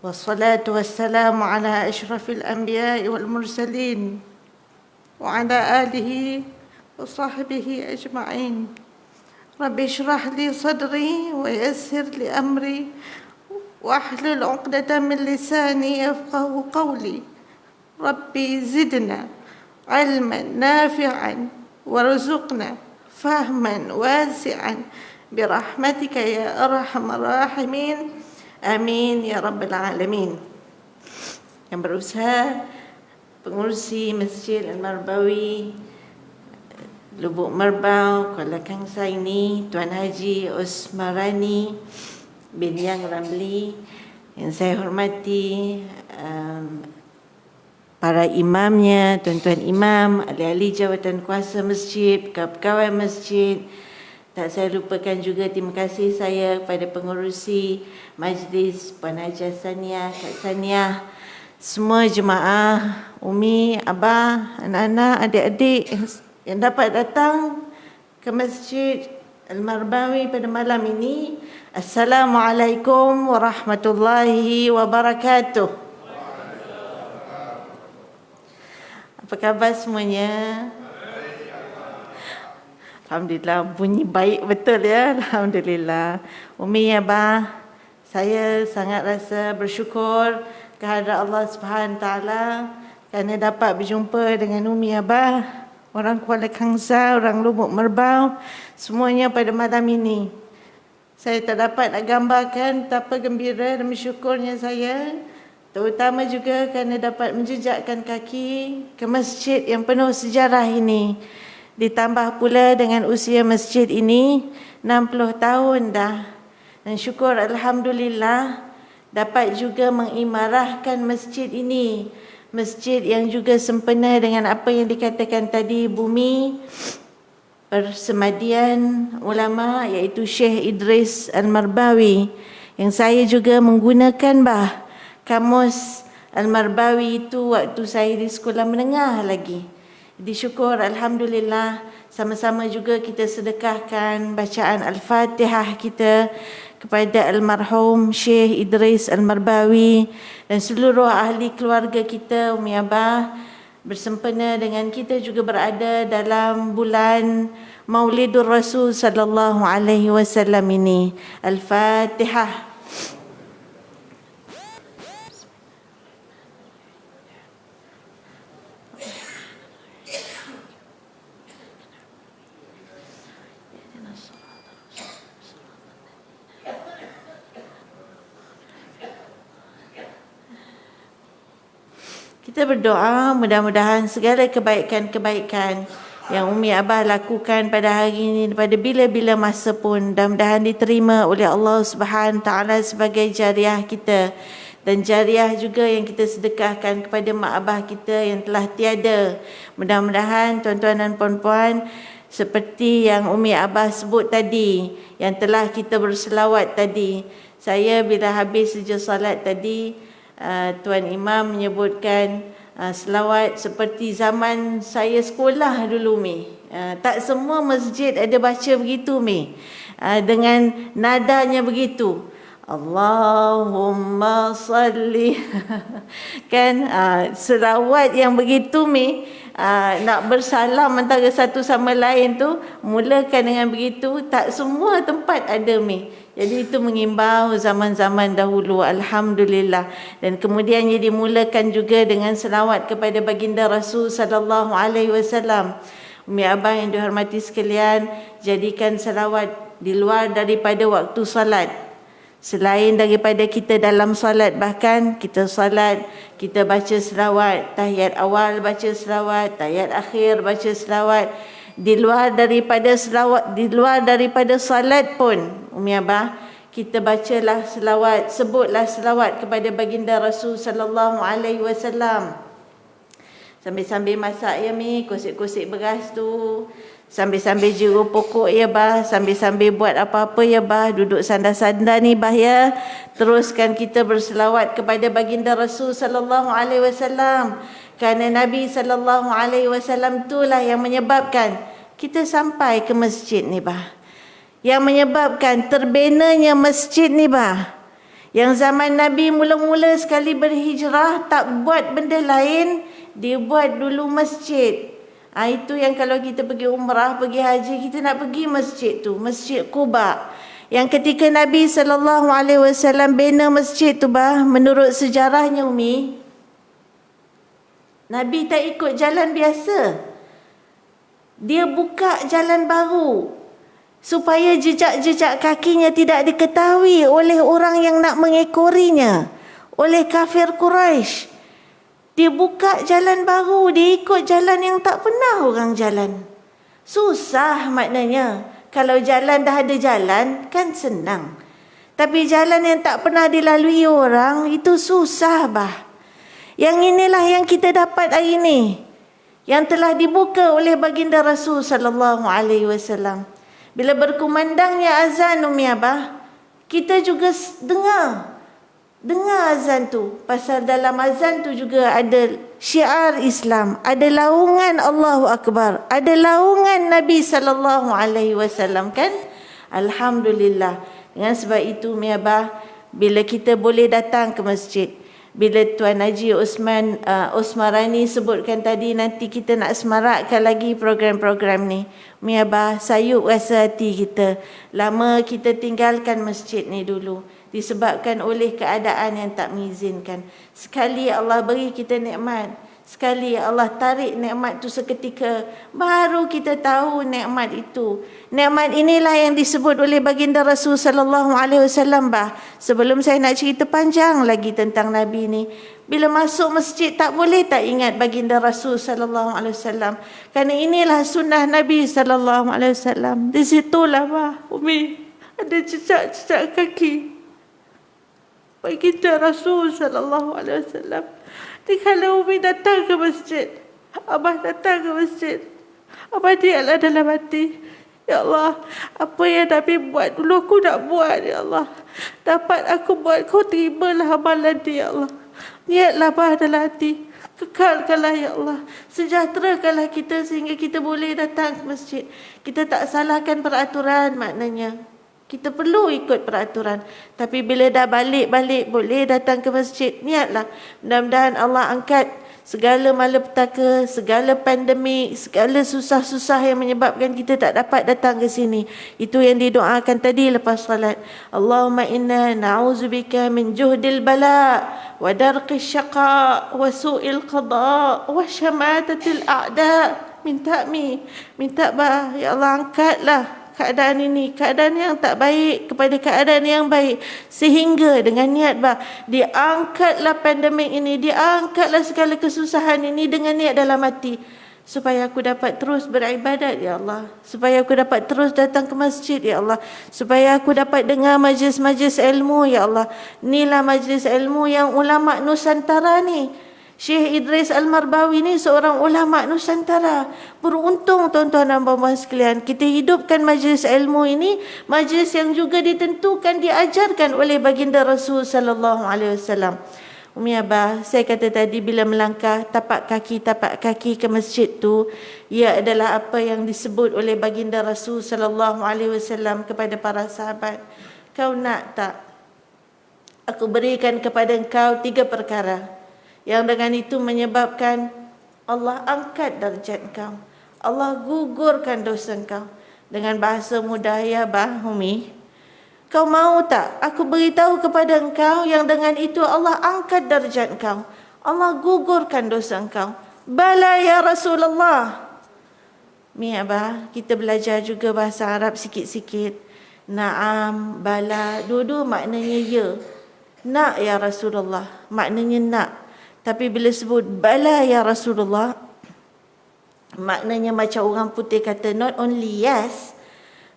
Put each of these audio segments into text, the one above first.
والصلاة والسلام على أشرف الأنبياء والمرسلين وعلى آله وصحبه أجمعين. رب اشرح لي صدري ويسر لي أمري واحلل عقدة من لساني يفقه قولي. ربي زدنا علما نافعا وارزقنا فهما واسعا برحمتك يا أرحم الراحمين. Amin ya Rabbal Alamin. Yang berusaha pengurusi Masjid Al-Marbawi Lubuk Merbau, Kuala Kangsar ini, Tuan Haji Osmarani bin Yang Ramli, yang saya hormati, para imamnya, tuan-tuan imam, ahli-ahli jawatan kuasa masjid, pegawai masjid. Tak saya lupakan juga terima kasih saya kepada pengurusi majlis, Puan Haji Saniah, Kak Saniah, semua jemaah, Umi, Abah, anak-anak, adik-adik yang dapat datang ke Masjid Al-Marbawi pada malam ini. Assalamualaikum warahmatullahi wabarakatuh. Apa khabar semuanya? Alhamdulillah, bunyi baik betul ya. Alhamdulillah. Umi, Abah, saya sangat rasa bersyukur kehadrat Allah Subhanahu Taala kerana dapat berjumpa dengan Umi, Abah, orang Kuala Kangsar, orang Lubuk Merbau, semuanya pada malam ini. Saya tak dapat nak gambarkan betapa gembira dan bersyukurnya saya, terutama juga kerana dapat menjejakkan kaki ke masjid yang penuh sejarah ini. Ditambah pula dengan usia masjid ini 60 tahun dah. Dan syukur Alhamdulillah dapat juga mengimarahkan masjid ini. Masjid yang juga sempena dengan apa yang dikatakan tadi, bumi persemadian ulama, iaitu Syekh Idris Al-Marbawi. Yang saya juga menggunakan kamus Al-Marbawi itu waktu saya di sekolah menengah lagi. Disyukur Alhamdulillah, sama-sama juga kita sedekahkan bacaan Al-Fatihah kita kepada almarhum Syekh Idris Al-Marbawi dan seluruh ahli keluarga kita, Umi Abah, bersempena dengan kita juga berada dalam bulan Maulidur Rasul sallallahu alaihi wasallam ini. Al-Fatihah. Kita berdoa mudah-mudahan segala kebaikan-kebaikan yang Umi Abah lakukan pada hari ini, pada bila-bila masa pun, mudah-mudahan diterima oleh Allah Subhanahu Taala sebagai jariah kita, dan jariah juga yang kita sedekahkan kepada mak abah kita yang telah tiada. Mudah-mudahan tuan-tuan dan puan-puan, seperti yang Umi Abah sebut tadi, yang telah kita berselawat tadi. Saya bila habis saja salat tadi, Tuan Imam menyebutkan selawat seperti zaman saya sekolah dulu, Mi. Tak semua masjid ada baca begitu, Mi. Dengan nadanya begitu. Allahumma salli. Kan selawat yang begitu, Mi. Nak bersalam antara satu sama lain tu, mulakan dengan begitu. Tak semua tempat ada, Mi. Jadi itu mengimbau zaman-zaman dahulu, Alhamdulillah. Dan kemudian ia dimulakan juga dengan selawat kepada baginda Rasul sallallahu alaihi wasallam. Umi Abah yang dihormati sekalian, jadikan selawat di luar daripada waktu salat. Selain daripada kita dalam salat, bahkan kita salat, kita baca selawat, tahiyat awal baca selawat, tahiyat akhir baca selawat. Di luar daripada selawat, di luar daripada salat pun, Umi Abah, kita bacalah selawat, sebutlah selawat kepada baginda Rasul sallallahu alaihi wasallam. Sambil-sambil masak ya, Mi, kosek-kosek beras tu, sambil-sambil jeruk pokok ya, Bah, sambil-sambil buat apa-apa ya, Bah, duduk sandar-sandar ni, Bah, ya. Teruskan kita berselawat kepada baginda Rasul sallallahu alaihi wasallam. Kerana Nabi sallallahu alaihi wasallam itulah yang menyebabkan kita sampai ke masjid ni, Bah. Yang menyebabkan terbenanya masjid ni, Bah. Yang zaman Nabi mula-mula sekali berhijrah, tak buat benda lain, dia buat dulu masjid. Itu yang kalau kita pergi umrah, pergi haji, kita nak pergi masjid tu, Masjid Quba. Yang ketika Nabi SAW bina masjid tu menurut sejarahnya Umi, Nabi tak ikut jalan biasa. Dia buka jalan baru supaya jejak-jejak kakinya tidak diketahui oleh orang yang nak mengekorinya, oleh kafir Quraisy. Dia buka jalan baru, dia ikut jalan yang tak pernah orang jalan. Susah maknanya. Kalau jalan dah ada jalan, kan senang. Tapi jalan yang tak pernah dilalui orang, itu susah Yang inilah yang kita dapat hari ini, yang telah dibuka oleh baginda Rasul sallallahu alaihi wasallam. Bila berkumandangnya azan Umi Abah, kita juga dengar azan tu. Pasal dalam azan tu juga ada syiar Islam, ada laungan Allahu Akbar, ada laungan Nabi sallallahu alaihi wasallam kan? Alhamdulillah. Dengan sebab itu Umi Abah, bila kita boleh datang ke masjid, bila Tuan Haji Osmarani sebutkan tadi nanti kita nak semarakkan lagi program-program ni, Umi Abah, sayup rasa hati kita. Lama kita tinggalkan masjid ni dulu disebabkan oleh keadaan yang tak mengizinkan. Sekali Allah beri kita nikmat, sekali Allah tarik nikmat tu seketika, baru kita tahu nikmat itu. Nikmat inilah yang disebut oleh baginda Rasul sallallahu alaihi wasallam Sebelum saya nak cerita panjang lagi tentang Nabi ni, bila masuk masjid tak boleh tak ingat baginda Rasul sallallahu alaihi wasallam. Kerana inilah sunnah Nabi sallallahu alaihi wasallam. Di situlah Umi, ada jejak-jejak kaki baginda Rasul sallallahu alaihi wasallam. Kalau Umi datang ke masjid, Abah datang ke masjid, Abah diamlah dalam hati, ya Allah, apa yang Nabi buat dulu aku nak buat, ya Allah. Dapat aku buat, kau terimalah amalan dia, ya Allah. Niatlah dalam hati, kekalkanlah ya Allah, sejahterakanlah kita sehingga kita boleh datang ke masjid. Kita tak salahkan peraturan, maknanya kita perlu ikut peraturan. Tapi bila dah balik boleh datang ke masjid, niatlah. Mudah-mudahan Allah angkat segala malapetaka, segala pandemik, segala susah-susah yang menyebabkan kita tak dapat datang ke sini. Itu yang didoakan tadi lepas salat. Allahumma inna na'udzubika min juhdil bala wa darqis syaqa wa su'il qada wa syamatatil a'da. Minta ya Allah, angkatlah keadaan ini, keadaan yang tak baik kepada keadaan yang baik, sehingga dengan niat diangkatlah pandemik ini, diangkatlah segala kesusahan ini dengan niat dalam hati, supaya aku dapat terus beribadat ya Allah, supaya aku dapat terus datang ke masjid ya Allah, supaya aku dapat dengar majlis-majlis ilmu ya Allah. Inilah majlis ilmu yang ulama Nusantara ni. Syekh Idris Al-Marbawi ni seorang ulama Nusantara. Beruntung tuan-tuan dan puan-puan sekalian, kita hidupkan majlis ilmu ini, majlis yang juga ditentukan, diajarkan oleh baginda Rasul sallallahu alaihi wasallam. Umi Abah, saya kata tadi bila melangkah tapak kaki ke masjid tu, ia adalah apa yang disebut oleh baginda Rasul sallallahu alaihi wasallam kepada para sahabat. Kau nak tak aku berikan kepada engkau 3 perkara yang dengan itu menyebabkan Allah angkat darjat kau, Allah gugurkan dosa kau. Dengan bahasa mudah ya Umi, kau mau tak aku beritahu kepada engkau yang dengan itu Allah angkat darjat kau, Allah gugurkan dosa kau? Bala ya Rasulullah. Abah, kita belajar juga bahasa Arab sikit-sikit. Naam, bala, dua-dua maknanya ya. Nak ya Rasulullah, maknanya nak. Tapi bila sebut bala ya Rasulullah, maknanya macam orang putih kata not only yes,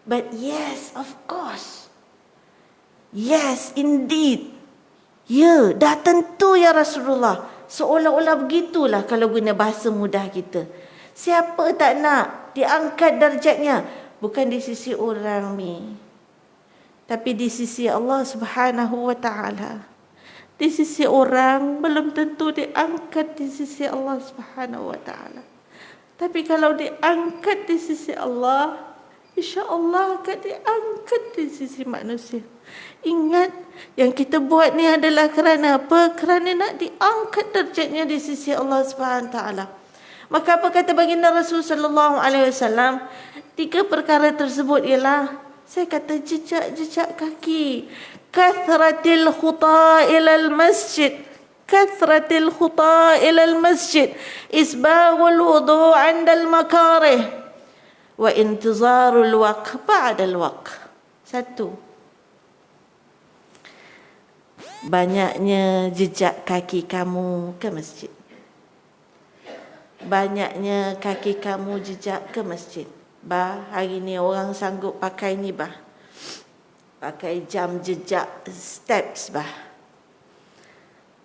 but yes of course. Yes indeed. Ya, dah tentu ya Rasulullah. Seolah-olah begitulah kalau guna bahasa mudah kita. Siapa tak nak diangkat darjatnya? Bukan di sisi orang ni, tapi di sisi Allah Subhanahu wa ta'ala. Di sisi orang belum tentu diangkat di sisi Allah Subhanahu wa ta'ala. Tapi kalau diangkat di sisi Allah, insya-Allah akan diangkat di sisi manusia. Ingat, yang kita buat ni adalah kerana apa? Kerana nak diangkat derajatnya di sisi Allah Subhanahu taala. Maka apa kata baginda Rasul sallallahu alaihi wasallam? 3 perkara tersebut ialah, saya kata, jejak-jejak kaki. Kathratil khuta ilal masjid. Kathratil khuta ilal masjid. Isbaghul wudu' 'inda al-makarih. Wa intizarul waqt ba'da al-waqt. 1. Banyaknya jejak kaki kamu ke masjid. Banyaknya kaki kamu jejak ke masjid. Hari ni orang sanggup pakai ni pakai jam jejak steps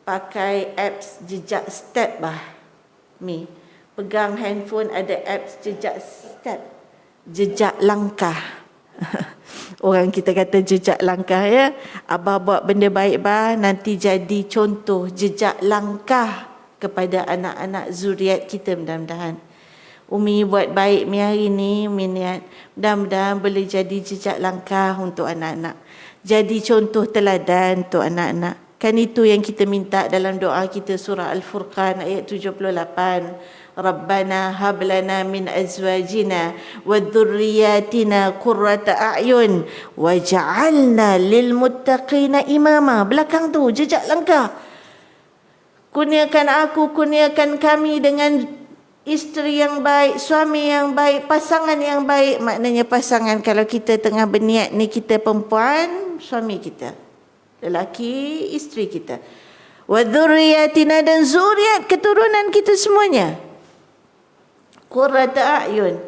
pakai apps jejak step pegang handphone ada apps jejak step, jejak langkah. Orang kita kata jejak langkah, ya. Abah buat benda baik nanti jadi contoh jejak langkah kepada anak-anak zuriat kita, mudah-mudahan. Umi buat baik hari ni, Umi niat mudah-mudahan boleh jadi jejak langkah untuk anak-anak. Jadi contoh teladan untuk anak-anak. Kan itu yang kita minta dalam doa kita surah Al-Furqan ayat 78. Rabbana hab lana min azwajina wa dhurriyyatina qurrata a'yun waj'alna lil muttaqina imama. Belakang tu jejak langkah. Kurniakan aku, kurniakan kami dengan isteri yang baik, suami yang baik, pasangan yang baik. Maknanya pasangan, kalau kita tengah berniat ni, kita perempuan, suami kita, lelaki, isteri kita. Wa dhurriyyatina, dan zuriat keturunan kita semuanya. Qurrata a'yun,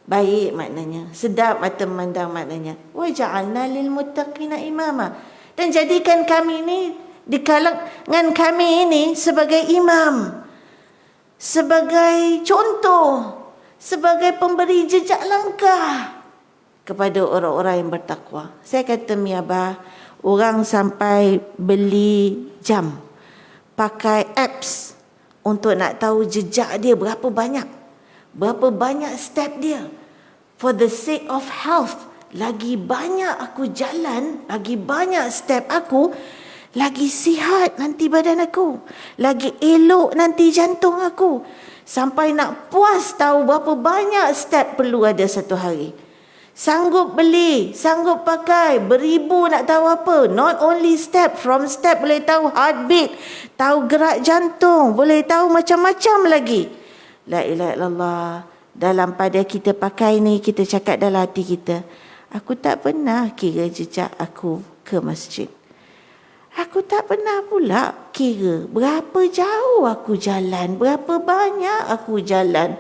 baik maknanya, sedap mata memandang maknanya. Wa ja'alna lil muttaqina imama, dan jadikan kami ni di kalangan kami ini sebagai imam, sebagai contoh, sebagai pemberi jejak langkah kepada orang-orang yang bertakwa. Saya kata Abah, orang sampai beli jam, pakai apps untuk nak tahu jejak dia berapa banyak step dia. For the sake of health, lagi banyak aku jalan, lagi banyak step aku, lagi sihat nanti badan aku, lagi elok nanti jantung aku. Sampai nak puas tahu berapa banyak step perlu ada satu hari. Sanggup beli, sanggup pakai, beribu nak tahu apa. Not only step, from step boleh tahu heartbeat, tahu gerak jantung, boleh tahu macam-macam lagi. La ilaha illallah. Dalam pada kita pakai ni, kita cakap dalam hati kita, aku tak pernah kira jejak aku ke masjid. Aku tak pernah pula kira berapa jauh aku jalan, berapa banyak aku jalan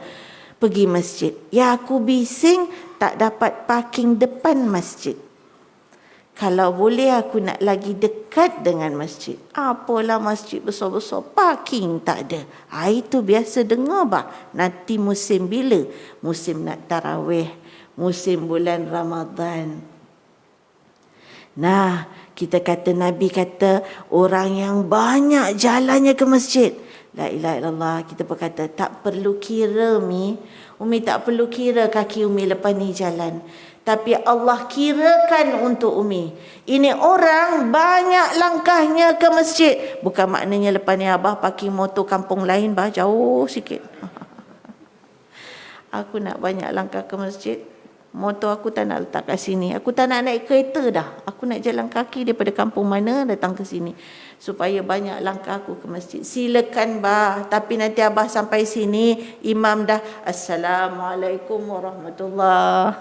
pergi masjid. Ya, aku bising tak dapat parking depan masjid. Kalau boleh aku nak lagi dekat dengan masjid. Apalah masjid besar-besar, parking tak ada. Itu biasa dengar nanti musim bila? Musim nak tarawih, musim bulan Ramadan. Nah, kita kata, Nabi kata, orang yang banyak jalannya ke masjid. La ilaha illallah. Kita berkata, tak perlu kira Umi tak perlu kira kaki Umi lepas ni jalan. Tapi Allah kirakan untuk Umi. Ini orang banyak langkahnya ke masjid. Bukan maknanya lepas ni Abah parking motor kampung lain, jauh sikit. Aku nak banyak langkah ke masjid. Motor aku tak nak letak kat sini. Aku tak nak naik kereta dah. Aku nak jalan kaki daripada kampung mana datang ke sini. Supaya banyak langkah aku ke masjid. Silakan tapi nanti Abah sampai sini, imam dah Assalamualaikum warahmatullahi.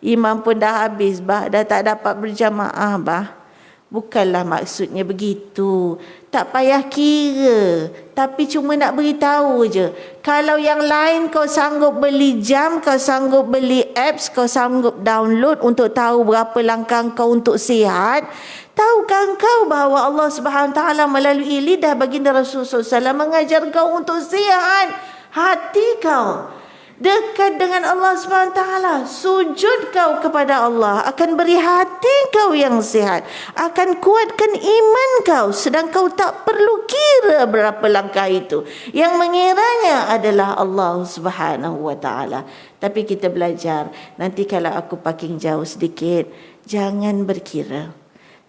Imam pun dah habis dah tak dapat berjamaah Bukanlah maksudnya begitu. Tak payah kira. Tapi cuma nak beritahu je. Kalau yang lain kau sanggup beli jam, kau sanggup beli apps, kau sanggup download untuk tahu berapa langkah kau untuk sihat, tahukah kau bahawa Allah Subhanahu Taala melalui lidah baginda Rasulullah SAW mengajar kau untuk sihat hati kau. dekat dengan Allah SWT. Sujud kau kepada Allah, akan beri hati kau yang sihat, akan kuatkan iman kau, sedang kau tak perlu kira berapa langkah itu. Yang mengiranya adalah Allah Subhanahu wa taala. Tapi kita belajar, nanti kalau aku parking jauh sedikit, jangan berkira.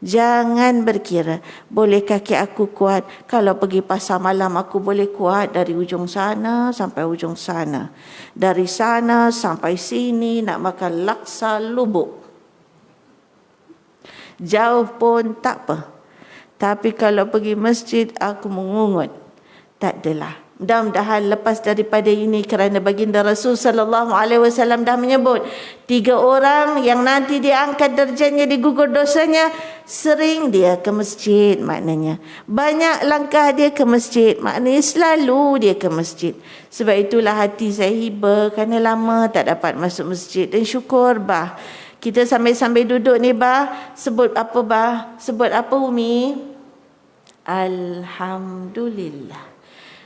Jangan berkira, boleh kaki aku kuat, kalau pergi pasar malam aku boleh kuat dari ujung sana sampai ujung sana, dari sana sampai sini nak makan laksa lubuk, jauh pun tak apa. Tapi kalau pergi masjid aku mengungut, tak adalah. Mudah-mudahan lepas daripada ini, kerana baginda Rasul sallallahu alaihi wasallam dah menyebut 3 orang yang nanti diangkat darjatnya, digugur dosanya, sering dia ke masjid, maknanya banyak langkah dia ke masjid, maknanya selalu dia ke masjid. Sebab itulah hati saya hiba kerana lama tak dapat masuk masjid. Dan syukur bah, kita sambil-sambil duduk ni bah, sebut apa bah? Sebut apa Umi? Alhamdulillah.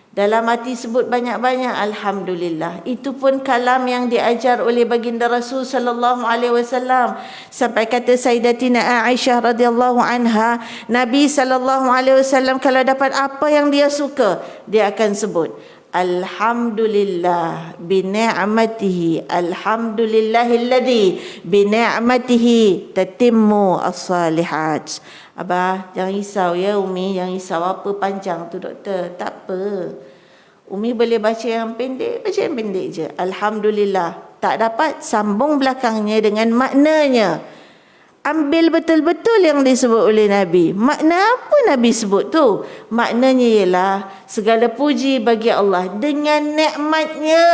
Dalam hati sebut banyak-banyak alhamdulillah. Itu pun kalam yang diajar oleh baginda Rasul sallallahu alaihi wasallam. Sampai kata Sayyidatina Aisyah radhiyallahu anha, Nabi sallallahu alaihi wasallam kalau dapat apa yang dia suka, dia akan sebut alhamdulillah bi ni'matihi, alhamdulillahilladzi bi ni'matihi tatimmu as-salihat. Abah, jangan risau ya Umi, jangan risau apa panjang tu doktor. Tak apa. Umi boleh baca yang pendek, baca yang pendek je. Alhamdulillah. Tak dapat, sambung belakangnya dengan maknanya. Ambil betul-betul yang disebut oleh Nabi. Makna apa Nabi sebut tu? Maknanya ialah segala puji bagi Allah dengan nikmatnya.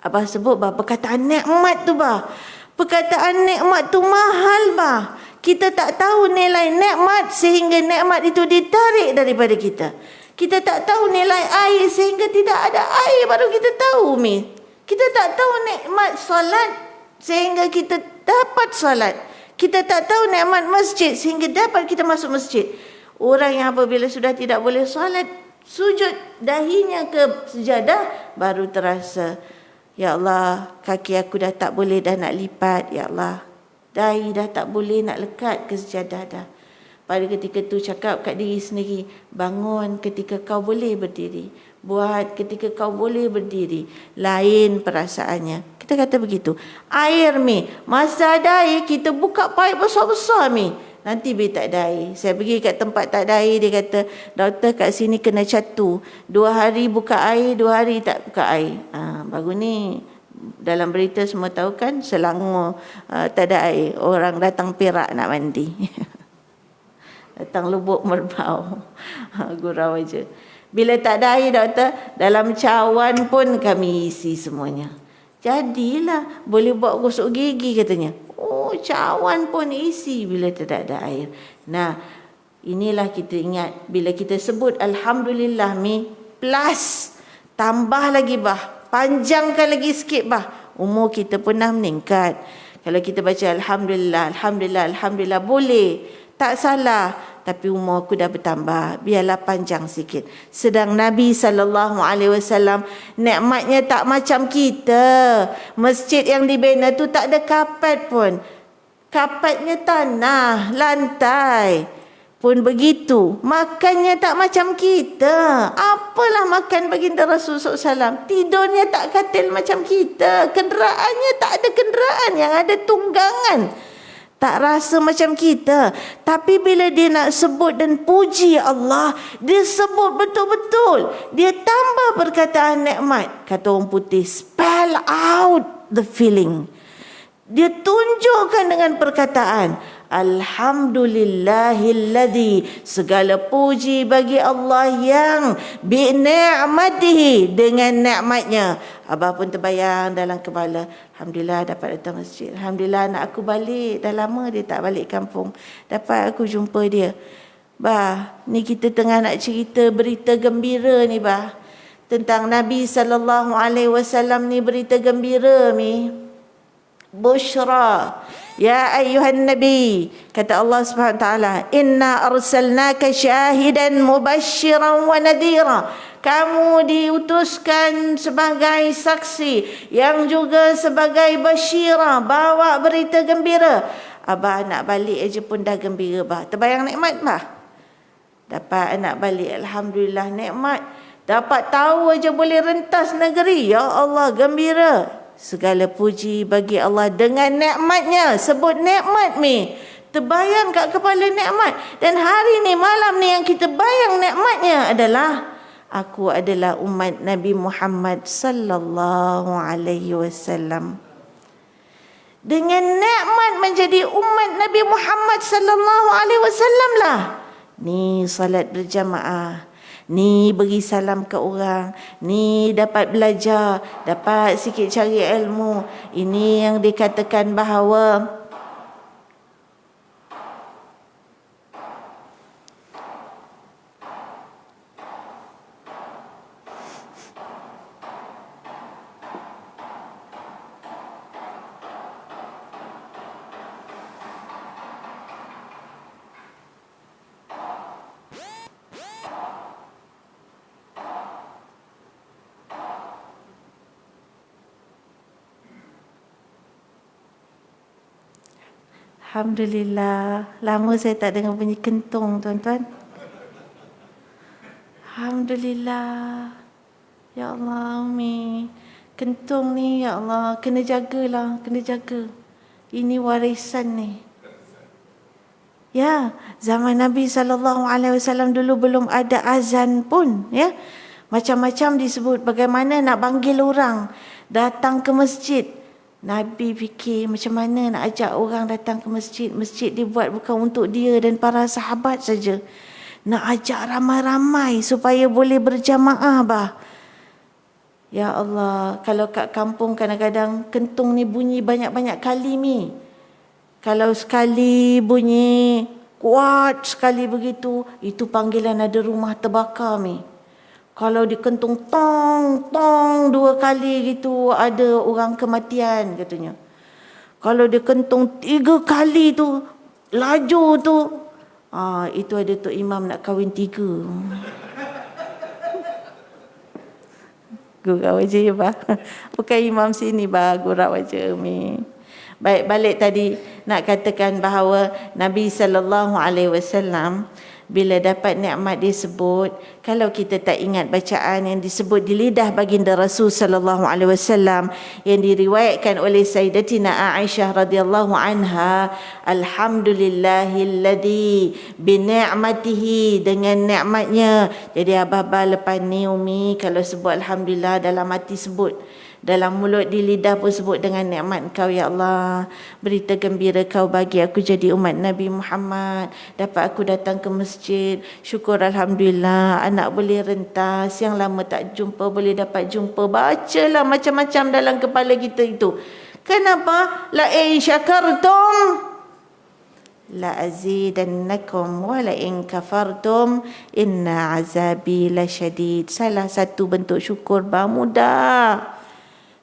Abah sebut bah, perkataan nikmat tu bah. Perkataan nikmat tu mahal bah. Kita tak tahu nilai nikmat sehingga nikmat itu ditarik daripada kita. Kita tak tahu nilai air sehingga tidak ada air baru kita tahu Umi. Kita tak tahu nikmat solat sehingga kita dapat solat. Kita tak tahu nikmat masjid sehingga dapat kita masuk masjid. Orang yang apabila sudah tidak boleh solat, sujud dahinya ke sejadah, baru terasa, ya Allah, kaki aku dah tak boleh dah nak lipat, ya Allah. Dahi dah tak boleh nak lekat ke sejadah dah. Pada ketika tu cakap kat diri sendiri, bangun ketika kau boleh berdiri. Buat ketika kau boleh berdiri. Lain perasaannya. Kita kata begitu. Air Mi, masa ada air kita buka paip besar-besar Mi. Nanti bila tak ada air. Saya pergi kat tempat tak ada air, dia kata, doktor kat sini kena catu. 2 hari buka air, 2 hari tak buka air. Baru ni. Dalam berita semua tahu kan, Selangor tak ada air, orang datang Perak nak mandi. Datang Lubuk Merbau. Gurau aja. Bila tak ada air doktor, dalam cawan pun kami isi semuanya. Jadilah boleh buat gosok gigi katanya. Oh, cawan pun isi bila tidak ada air. Nah, inilah kita ingat bila kita sebut alhamdulillah Mi, plus tambah lagi bah, panjangkan lagi sikit bah, umur kita pun dah meningkat. Kalau kita baca alhamdulillah, alhamdulillah, alhamdulillah, boleh, tak salah. Tapi umur aku dah bertambah, biarlah panjang sikit. Sedang Nabi SAW nikmatnya tak macam kita. Masjid yang dibina tu tak ada kapet pun. Kapetnya tanah, lantai pun begitu. Makannya tak macam kita. Apalah makan baginda Rasulullah SAW. Tidurnya tak katil macam kita. Kenderaannya tak ada kenderaan, yang ada tunggangan. Tak rasa macam kita. Tapi bila dia nak sebut dan puji Allah, dia sebut betul-betul. Dia tambah perkataan nikmat. Kata orang putih, spell out the feeling. Dia tunjukkan dengan perkataan alhamdulillahilladzi, segala puji bagi Allah yang bi ni'matihi, dengan nikmatnya. Abah pun terbayang dalam kepala, alhamdulillah dapat datang masjid, alhamdulillah anak aku balik, dah lama dia tak balik kampung, dapat aku jumpa dia. Bah, ni kita tengah nak cerita berita gembira ni bah, tentang Nabi SAW ni, berita gembira ni. Bushra ya ayyuhan nabi, kata Allah Subhanahu wa taala, inna arsalnaka syahidan mubasysyiran wa nadhira. Kamu diutuskan sebagai saksi yang juga sebagai basyirah, bawa berita gembira. Abah nak balik aja pun dah gembira bah. Terbayang nikmat bah. Dapat anak balik, alhamdulillah nikmat. Dapat tahu aja boleh rentas negeri. Ya Allah, gembira. Segala puji bagi Allah dengan nikmatnya. Sebut nikmat mi. Terbayang kat kepala nikmat. Dan hari ni, malam ni yang kita bayang nikmatnya adalah aku adalah umat Nabi Muhammad sallallahu alaihi wasallam. Dengan nikmat menjadi umat Nabi Muhammad sallallahu alaihi wasallam lah. Ni salat berjamaah, ni beri salam ke orang, ni dapat belajar, dapat sikit cari ilmu. Ini yang dikatakan bahawa Alhamdulillah. Lama saya tak dengar bunyi kentung, tuan-tuan. Alhamdulillah. Ya Allah, Umi. Kentung ni, ya Allah, kena jagalah, kena jaga. Ini warisan ni. Ya, zaman Nabi SAW dulu belum ada azan pun, ya. Macam-macam disebut bagaimana nak panggil orang datang ke masjid. Nabi fikir macam mana nak ajak orang datang ke masjid. Masjid dibuat bukan untuk dia dan para sahabat saja. Nak ajak ramai-ramai supaya boleh berjamaah bah. Ya Allah, kalau kat kampung kadang-kadang kentung ni bunyi banyak-banyak kali mi. Kalau sekali bunyi kuat sekali begitu, itu panggilan ada rumah terbakar mi. Kalau dikentung tong, tong 2 kali gitu, ada orang kematian katanya. Kalau dikentung 3 kali tu, laju tu, itu ada Tok Imam nak kahwin 3. Gurau wajah ya bah. Bukan imam sini bah, gurau wajah mi. Baik, balik tadi nak katakan bahawa Nabi SAW bila dapat nikmat disebut, kalau kita tak ingat bacaan yang disebut di lidah baginda Rasul sallallahu alaihi wasallam yang diriwayatkan oleh Sayyidatina Aisyah radhiyallahu anha, alhamdulillahilladzi bi ni'matihi, dengan nikmatnya. Jadi abah-abah lepas ni Umi kalau sebut alhamdulillah dalam hati sebut, dalam mulut di lidah pun sebut dengan nikmat Kau ya Allah. Berita gembira Kau bagi aku jadi umat Nabi Muhammad. Dapat aku datang ke masjid. Syukur alhamdulillah anak boleh rentas. Yang lama tak jumpa boleh dapat jumpa. Bacalah macam-macam dalam kepala kita itu. Kenapa? La in syakartum la azidannakum wa la in kafartum inna azabi lasyadid. Salah satu bentuk syukur mudah.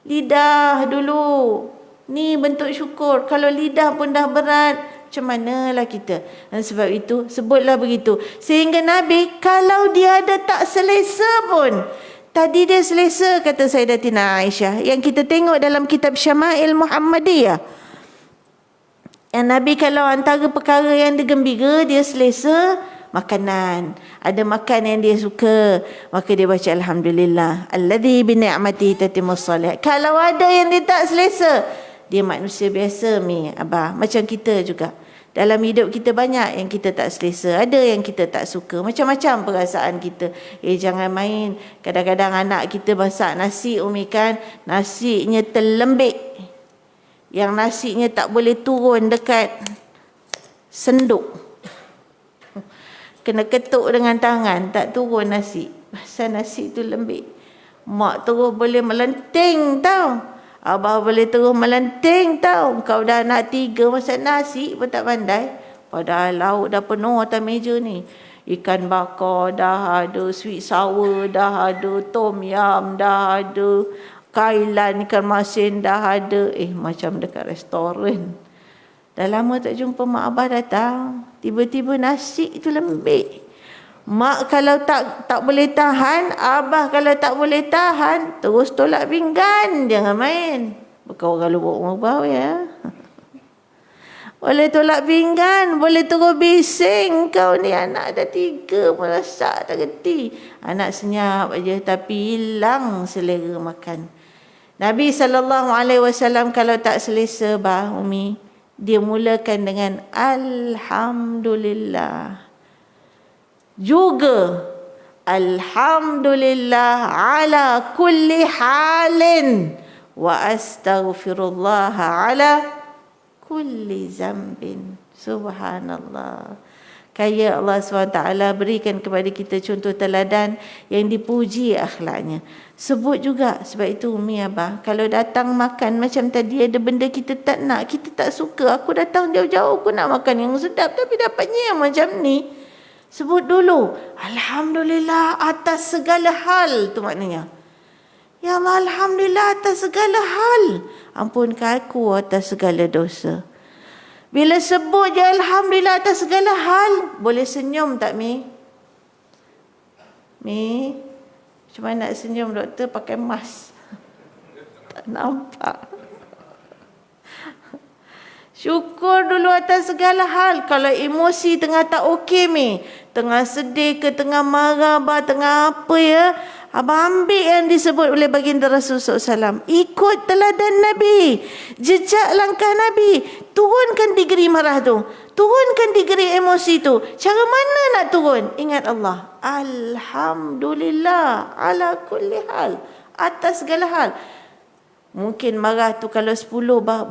Lidah dulu. Ni bentuk syukur. Kalau lidah pun dah berat, macam manalah kita. Dan sebab itu, sebutlah begitu. Sehingga Nabi, kalau dia ada tak selesa pun, tadi dia selesa, kata Sayyidatina Aisyah, yang kita tengok dalam kitab Syama'il Muhammadiyah. Yang Nabi kalau antara perkara yang dia gembira, dia selesa, makanan. Ada makan yang dia suka, maka dia baca alhamdulillah. Alladzi bi ni'mati tatimmus shalihat. Kalau ada yang dia tak selesa, dia manusia biasa mi, abah. Macam kita juga. Dalam hidup kita banyak yang kita tak selesa, ada yang kita tak suka. Macam-macam perasaan kita. Jangan main. Kadang-kadang anak kita masak nasi Umi kan, nasinya terlembik. Yang nasinya tak boleh turun dekat senduk. Kena ketuk dengan tangan, tak turun nasi. Pasal nasi tu lembik. Mak terus boleh melenting tau. Abah boleh terus melenting tau. Kau dah nak 3 masak nasi pun tak pandai. Padahal lauk dah penuh atas meja ni. Ikan bakar dah ada, sweet sour dah ada, tom yum dah ada, kailan ikan masin dah ada. Macam dekat restoran. Dah lama tak jumpa mak abah datang. Tiba-tiba nasi itu lembik. Mak kalau tak boleh tahan, abah kalau tak boleh tahan, terus tolak pinggan, jangan main. Bukan orang lubuk mubah ya. Boleh tolak pinggan, boleh terus bising. Kau ni anak dah 3, merasak tak gerti. Anak senyap aja tapi hilang selera makan. Nabi SAW kalau tak selesa Umi, dia mulakan dengan Alhamdulillah. Juga Alhamdulillah ala kulli halin wa astaghfirullah ala kulli zambin. Subhanallah. Kaya Allah SWT berikan kepada kita contoh teladan yang dipuji akhlaknya. Sebut juga, sebab itu Umi Abah, kalau datang makan macam tadi ada benda kita tak nak, kita tak suka, aku datang jauh-jauh aku nak makan yang sedap tapi dapatnya yang macam ni. Sebut dulu, Alhamdulillah atas segala hal, tu maknanya. Ya Allah, Alhamdulillah atas segala hal. Ampunkan aku atas segala dosa. Bila sebut je Alhamdulillah atas segala hal, boleh senyum tak Mi? Mi, macam mana nak senyum doktor pakai mask? Tak nampak. Syukur dulu atas segala hal. Kalau emosi tengah tak okey Mi, tengah sedih ke, tengah marah, tengah apa ya, abang ambil yang disebut oleh baginda Rasulullah SAW. Ikut teladan Nabi, jejak langkah Nabi. Turunkan degree marah tu, turunkan degree emosi tu. Cara mana nak turun? Ingat Allah. Alhamdulillah ala kulli hal, atas segala hal. Mungkin marah tu kalau 10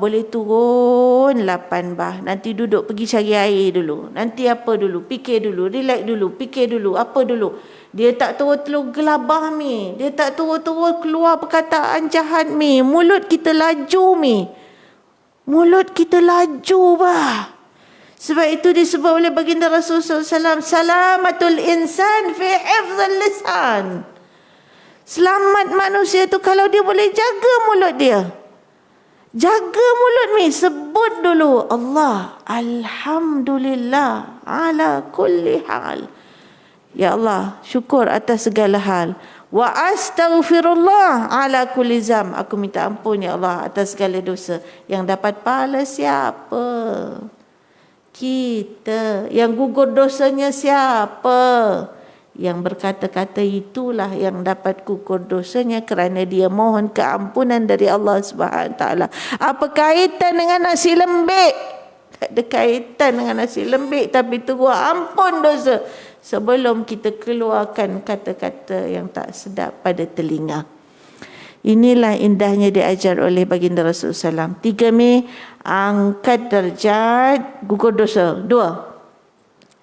boleh turun 8 Nanti duduk pergi cari air dulu. Nanti apa dulu? Fikir dulu, relax dulu, fikir dulu, apa dulu. Dia tak terus gelabah Mi. Dia tak terus keluar perkataan jahat Mi. Mulut kita laju Mi. Mulut kita laju Sebab itu disebut oleh baginda Rasulullah SAW, salamatul insan fi hifzil lisan. Selamat manusia tu kalau dia boleh jaga mulut dia. Jaga mulut Mi. Sebut dulu Allah. Alhamdulillah ala kulli hal. Ya Allah, syukur atas segala hal. Wa astaghfirullah ala kulli zam. Aku minta ampun ya Allah atas segala dosa. Yang dapat pahala siapa? Kita. Yang gugur dosanya siapa? Yang berkata-kata itulah yang dapat gugur dosanya kerana dia mohon keampunan dari Allah SWT. Apa kaitan dengan nasi lembik? Tak ada kaitan dengan nasi lembik, tapi tunggu ampun dosa sebelum kita keluarkan kata-kata yang tak sedap pada telinga. Inilah indahnya diajar oleh baginda Rasulullah SAW. 3 Mei, angkat darjat, gugur dosa. 2,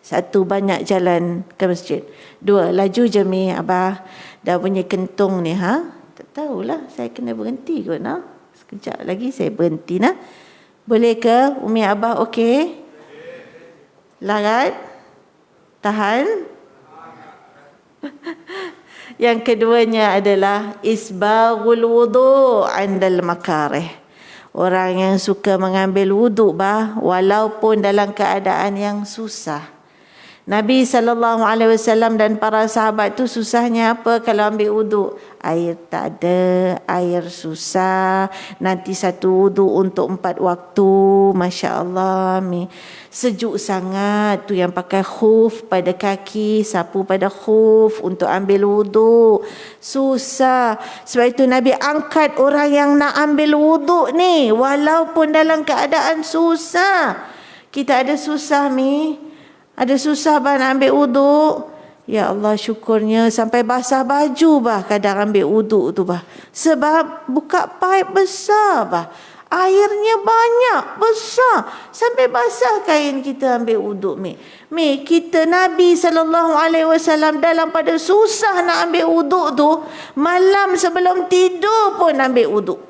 1, banyak jalan ke masjid. 2, laju je Mi Abah. Dah punya kentung ni tak tahulah, saya kena berhenti kot Sekejap lagi saya berhenti Boleh ke Umi Abah okey? Larat? Tahan? Yang keduanya adalah isbaghul wudu' andal makarih. Orang yang suka mengambil wuduk walaupun dalam keadaan yang susah. Nabi SAW dan para sahabat tu susahnya apa kalau ambil wuduk? Air tak ada, air susah. Nanti satu wuduk untuk 4 waktu. Masya Allah Mi. Sejuk sangat tu yang pakai khuf pada kaki, sapu pada khuf untuk ambil wuduk. Susah. Sebab itu Nabi angkat orang yang nak ambil wuduk ni walaupun dalam keadaan susah. Kita ada susah Mi. Ada susah nak ambil wuduk. Ya Allah, syukurnya sampai basah baju kadang ambil wuduk tu Sebab buka paip besar airnya banyak besar sampai basah kain kita ambil wuduk Mi. Kita Nabi SAW dalam pada susah nak ambil wuduk tu, malam sebelum tidur pun ambil wuduk.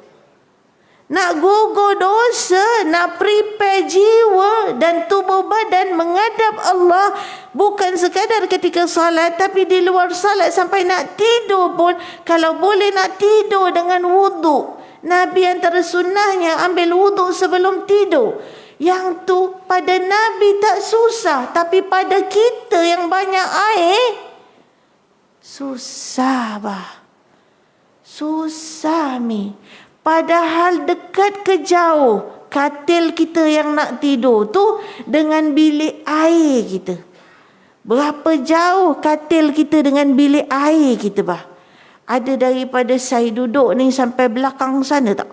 Nak gugur dosa, nak prepare jiwa dan tubuh badan menghadap Allah. Bukan sekadar ketika salat, tapi di luar salat sampai nak tidur pun, kalau boleh nak tidur dengan wuduk. Nabi antara sunnahnya ambil wuduk sebelum tidur. Yang tu pada Nabi tak susah, tapi pada kita yang banyak air, susah bah. Susah mi. Padahal dekat ke jauh katil kita yang nak tidur tu dengan bilik air kita. Berapa jauh katil kita dengan bilik air kita bah? Ada daripada saya duduk ni sampai belakang sana tak?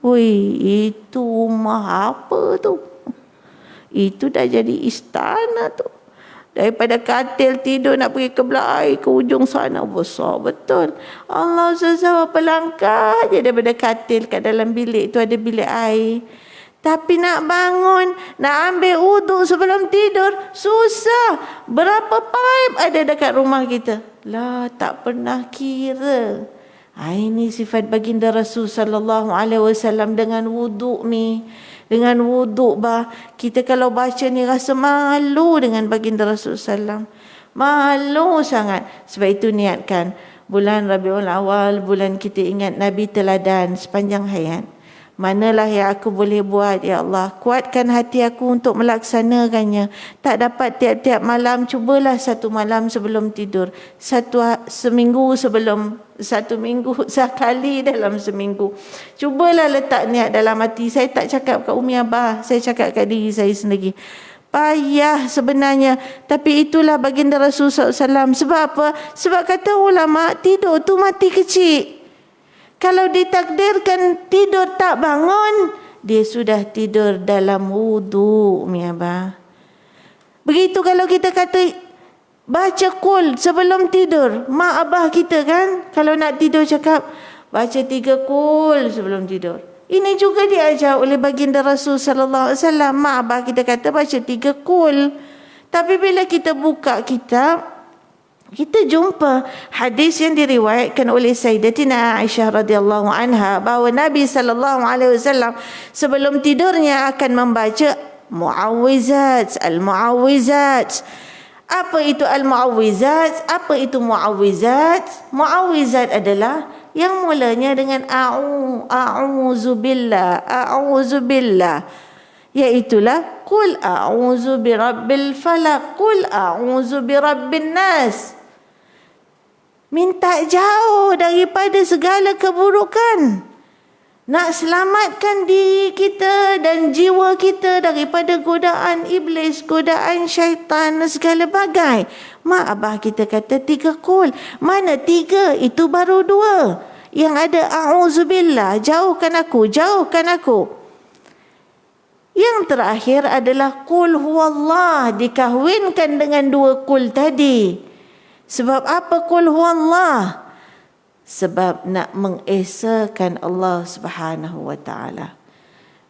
Wih, itu rumah apa tu? Itu dah jadi istana tu. Daripada katil tidur nak pergi ke belah air ke ujung sana, besar betul. Allah SWT berapa langkah je daripada katil kat dalam bilik tu ada bilik air. Tapi nak bangun, nak ambil wuduk sebelum tidur, susah. Berapa paip ada dekat rumah kita? Lah, tak pernah kira. Ini sifat baginda Rasul sallallahu alaihi wasallam dengan wuduk ni. Dengan wuduk bah, kita kalau baca ni rasa malu dengan baginda Rasul sallam. Malu sangat. Sebab itu niatkan bulan Rabiul Awal, bulan kita ingat Nabi teladan sepanjang hayat. Manalah yang aku boleh buat, ya Allah. Kuatkan hati aku untuk melaksanakannya. Tak dapat tiap-tiap malam, cubalah satu malam sebelum tidur. Seminggu sebelum, satu minggu, sekali dalam seminggu. Cubalah letak niat dalam hati. Saya tak cakap kat Umi Abah, saya cakap kat diri saya sendiri. Payah sebenarnya. Tapi itulah baginda Rasulullah SAW. Sebab apa? Sebab kata ulama, tidur tu mati kecil. Kalau ditakdirkan tidur tak bangun, dia sudah tidur dalam wuduk, mi abah. Begitu kalau kita kata baca qul sebelum tidur, mak abah kita kan kalau nak tidur cakap baca 3 qul sebelum tidur. Ini juga diajar oleh baginda Rasul sallallahu alaihi wasallam. Mak abah kita kata baca 3 qul. Tapi bila kita buka kitab, kita jumpa hadis yang diriwayatkan oleh Sayyidatina Aisyah radhiyallahu anha bahawa Nabi sallallahu alaihi wasallam sebelum tidurnya akan membaca muawwizat, al-muawwizat. Apa itu al-muawwizat? Apa itu muawwizat? Muawwizat adalah yang mulanya dengan a'udzubillah, a'udzubillah. Iaitulah qul a'udzu birabbil falaq, qul a'udzu birabbin nas. Minta jauh daripada segala keburukan. Nak selamatkan diri kita dan jiwa kita daripada godaan iblis, godaan syaitan dan segala bagai. Mak abah kita kata 3 qul. Mana 3? Itu baru 2. Yang ada a'udzubillah, jauhkan aku, jauhkan aku. Yang terakhir adalah qul huwallah, dikahwinkan dengan 2 qul tadi. Sebab apa qul huwallah? Sebab nak mengesakan Allah Subhanahu wa taala.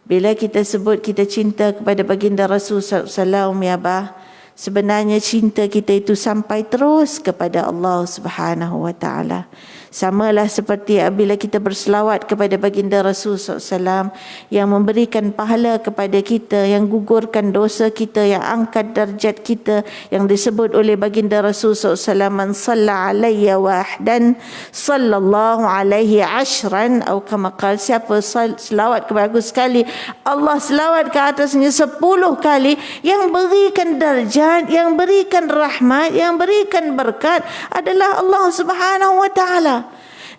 Bila kita sebut kita cinta kepada baginda Rasul sallallahu alaihi wasallam, ya bah, sebenarnya cinta kita itu sampai terus kepada Allah Subhanahu wa taala. Samalah seperti bila kita berselawat kepada baginda Rasul SAW yang memberikan pahala kepada kita, yang gugurkan dosa kita, yang angkat darjat kita, yang disebut oleh baginda Rasul SAW, man salla alayya wahdan sallallahu alaihi ashran, atau kama qala, siapa selawat kepada aku sekali, Allah selawat ke atasnya 10 kali. Yang berikan darjat, yang berikan rahmat, yang berikan berkat adalah Allah Subhanahu wa taala.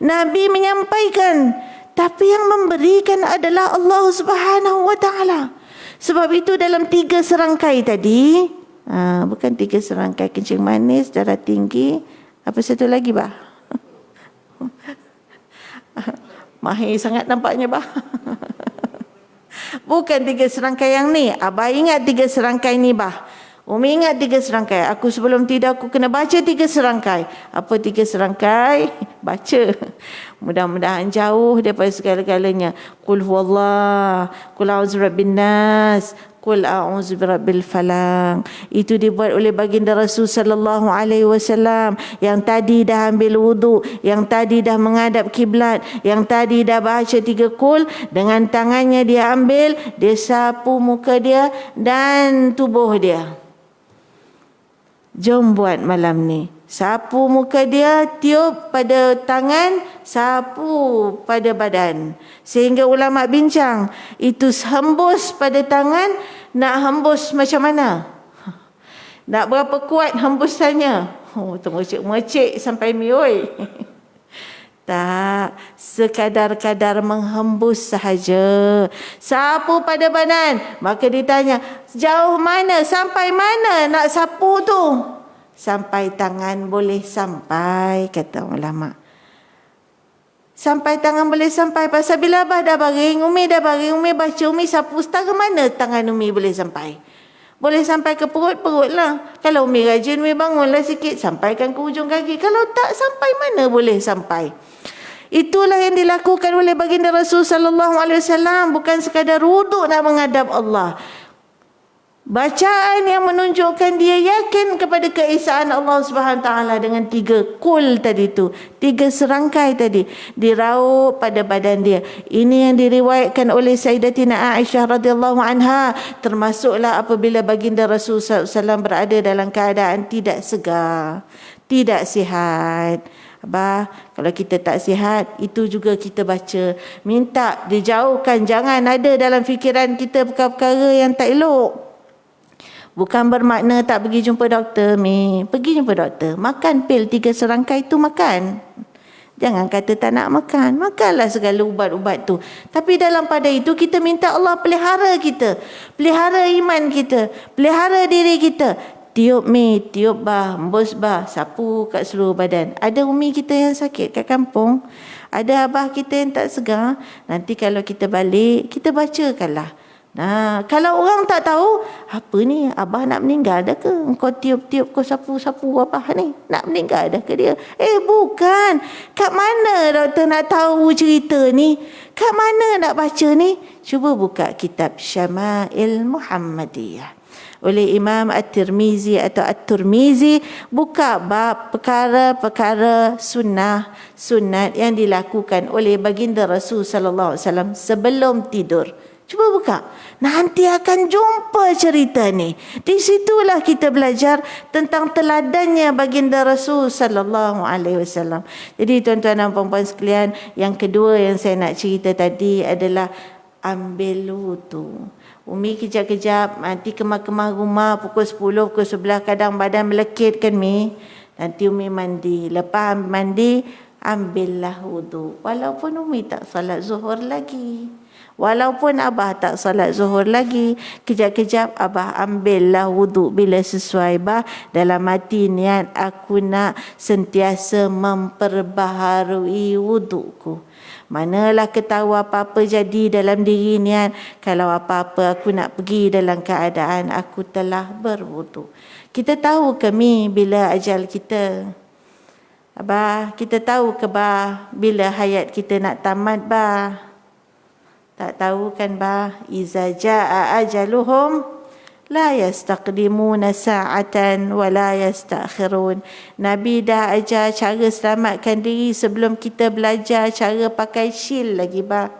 Nabi menyampaikan, tapi yang memberikan adalah Allah Subhanahu wa taala. Sebab itu dalam 3 serangkai tadi, bukan 3 serangkai kencing manis, darah tinggi, apa satu lagi bah? Mahir sangat nampaknya bah. Bukan 3 serangkai yang ni. Abah ingat 3 serangkai ni bah. Umi ingat 3 serangkai. Aku sebelum tidur aku kena baca 3 serangkai. Apa 3 serangkai? Baca. Mudah-mudahan jauh daripada segala-galanya. Qul huwallah, qul a'udzu birabbin nas, qul a'udzu birabbil falaq. Itu dibuat oleh baginda Rasul sallallahu alaihi wasallam yang tadi dah ambil wuduk, yang tadi dah menghadap kiblat, yang tadi dah baca 3 qul, dengan tangannya dia ambil, dia sapu muka dia dan tubuh dia. Jom buat malam ni. Sapu muka dia, tiup pada tangan, sapu pada badan. Sehingga ulama bincang, itu hembus pada tangan, nak hembus macam mana? Nak berapa kuat hembusannya? Termecik-mecik sampai mioi. Tak, sekadar-kadar menghembus sahaja. Sapu pada badan. Maka ditanya, sejauh mana, sampai mana nak sapu tu? Sampai tangan boleh sampai, kata ulama. Sampai tangan boleh sampai. Pasal bila Abah dah baring, Umi dah baring, Umi baca, Umi sapu, setara mana tangan Umi boleh sampai? Boleh sampai ke perut lah. Kalau Umi rajin, Umi bangunlah sikit, sampaikan ke ujung kaki. Kalau tak, sampai mana boleh sampai? Itulah yang dilakukan oleh baginda Rasul sallallahu alaihi wasallam, bukan sekadar wuduk nak menghadap Allah. Bacaan yang menunjukkan dia yakin kepada keesaan Allah Subhanahu taala dengan 3 kul tadi tu, 3 serangkai tadi diraup pada badan dia. Ini yang diriwayatkan oleh Sayyidatina Aisyah radhiyallahu anha, termasuklah apabila baginda Rasul sallallahu alaihi wasallam berada dalam keadaan tidak segar, tidak sihat. Abah, kalau kita tak sihat, itu juga kita baca. Minta dijauhkan, jangan ada dalam fikiran kita perkara-perkara yang tak elok. Bukan bermakna tak pergi jumpa doktor, Mi. Pergi jumpa doktor. Makan pil 3 serangkai tu, makan. Jangan kata tak nak makan. Makanlah segala ubat-ubat tu. Tapi dalam pada itu, kita minta Allah pelihara kita. Pelihara iman kita. Pelihara diri kita. Tiup, Mi. Tiup bah. Hembus bah. Sapu kat seluruh badan. Ada umi kita yang sakit kat kampung. Ada abah kita yang tak segar. Nanti kalau kita balik, kita bacakanlah. Nah, kalau orang tak tahu, apa ni, abah nak meninggal dah ke? Kau tiup-tiup, kau sapu-sapu abah ni, nak meninggal dah ke dia? Bukan. Kat mana doktor nak tahu cerita ni? Kat mana nak baca ni? Cuba buka kitab Syama'il Muhammadiyah oleh Imam At-Tirmizi atau At-Turmizi. Buka bab perkara-perkara sunat yang dilakukan oleh baginda Rasul sallallahu alaihi wasallam sebelum tidur. Cuba buka. Nanti akan jumpa cerita ni. Di situlah kita belajar tentang teladannya baginda Rasul sallallahu alaihi wasallam. Jadi tuan-tuan dan puan-puan sekalian, yang kedua yang saya nak cerita tadi adalah ambil wudu. Umi kejap-kejap nanti kemar-kemar rumah pukul 10, pukul 11 kadang badan melekit kan, Mi. Nanti Umi mandi. Lepas mandi, ambillah wudu. Walaupun Umi tak salat zuhur lagi. Walaupun Abah tak salat zuhur lagi, kejap-kejap Abah ambillah wuduk bila sesuai. Bah, dalam hati niat, aku nak sentiasa memperbaharui wudukku. Manalah ketahu apa-apa jadi dalam diri niat, kalau apa-apa aku nak pergi dalam keadaan aku telah berwuduk. Kita tahu ke, Mi, bila ajal kita? Abah, kita tahu ke, Bah, bila hayat kita nak tamat, Bah? Tak tahu kan, Bah? Iza jaa ajaluhum la yastaqdimuna sa'atan wa la yastakhirun. Nabi dah ajar cara selamatkan diri sebelum kita belajar cara pakai shield lagi, Bah.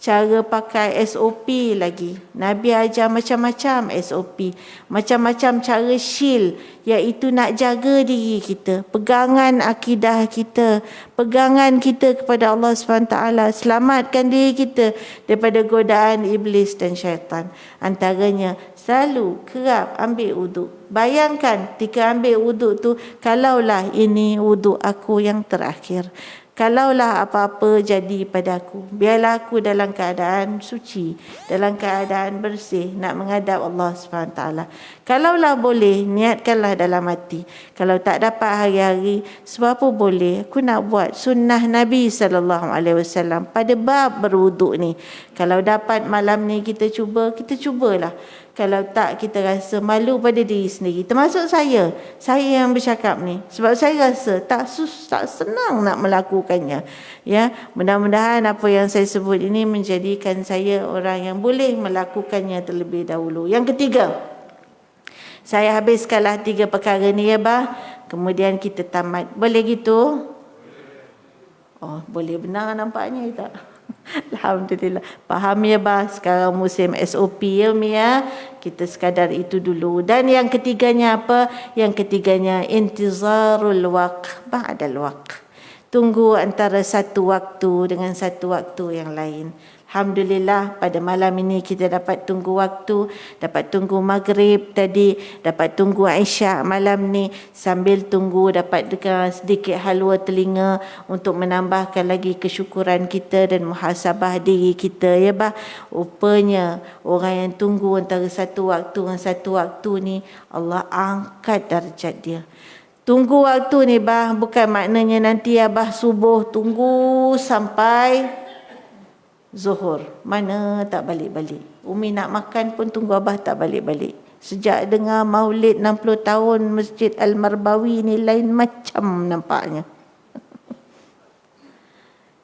Cara pakai SOP lagi. Nabi ajar macam-macam SOP. Macam-macam cara shield, iaitu nak jaga diri kita. Pegangan akidah kita. Pegangan kita kepada Allah SWT. Selamatkan diri kita daripada godaan iblis dan syaitan. Antaranya, selalu kerap ambil wuduk. Bayangkan ketika ambil wuduk tu, kalaulah ini wuduk aku yang terakhir. Kalaulah apa-apa jadi padaku, biarlah aku dalam keadaan suci, dalam keadaan bersih, nak menghadap Allah SWT. Kalaulah boleh, niatkanlah dalam hati. Kalau tak dapat hari-hari, sebab apa boleh? Aku nak buat sunnah Nabi SAW pada bab berwuduk ni. Kalau dapat malam ni kita cubalah. Kalau tak, kita rasa malu pada diri sendiri. Termasuk saya yang bercakap ni. Sebab saya rasa tak senang nak melakukannya. Ya, mudah-mudahan apa yang saya sebut ini menjadikan saya orang yang boleh melakukannya terlebih dahulu. Yang ketiga, saya habiskanlah 3 perkara ni, ya, Bah. Kemudian kita tamat. Boleh gitu? Oh, boleh benar nampaknya, tak? Alhamdulillah. Faham ya bah, sekarang musim SOP ya Umi ya. Kita sekadar itu dulu. Dan yang ketiganya apa? Yang ketiganya intizarul waqt ba'dal waqt. Tunggu antara satu waktu dengan satu waktu yang lain. Alhamdulillah pada malam ini kita dapat tunggu waktu, dapat tunggu maghrib tadi, dapat tunggu Isyak malam ni, sambil tunggu dapat dengar sedikit halwa telinga untuk menambahkan lagi kesyukuran kita dan muhasabah diri kita ya bah. Rupanya orang yang tunggu antara satu waktu dengan satu waktu ni Allah angkat darjat dia. Tunggu waktu ni bah bukan maknanya nanti abah subuh tunggu sampai Zuhur, mana tak balik-balik. Umi nak makan pun tunggu abah tak balik-balik. Sejak dengar maulid 60 tahun Masjid Al-Marbawi ni lain macam nampaknya.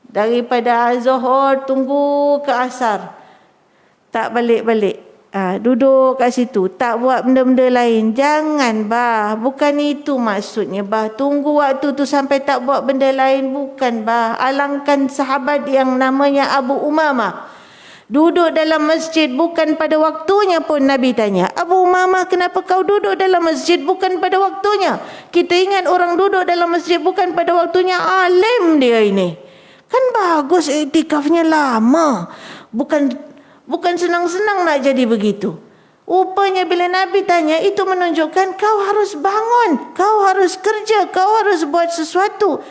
Daripada Zuhur tunggu ke Asar. Tak balik-balik. Duduk kat situ, tak buat benda-benda lain. Jangan bah, bukan itu maksudnya bah. Tunggu waktu tu sampai tak buat benda lain, bukan bah. Alangkan sahabat yang namanya Abu Umamah. Duduk dalam masjid bukan pada waktunya pun Nabi tanya, Abu Umamah kenapa kau duduk dalam masjid bukan pada waktunya? Kita ingat orang duduk dalam masjid bukan pada waktunya, alim dia ini. Kan bagus iktikafnya lama. Bukan senang-senang nak jadi begitu. Rupanya bila Nabi tanya, itu menunjukkan kau harus bangun, kau harus kerja, kau harus buat sesuatu.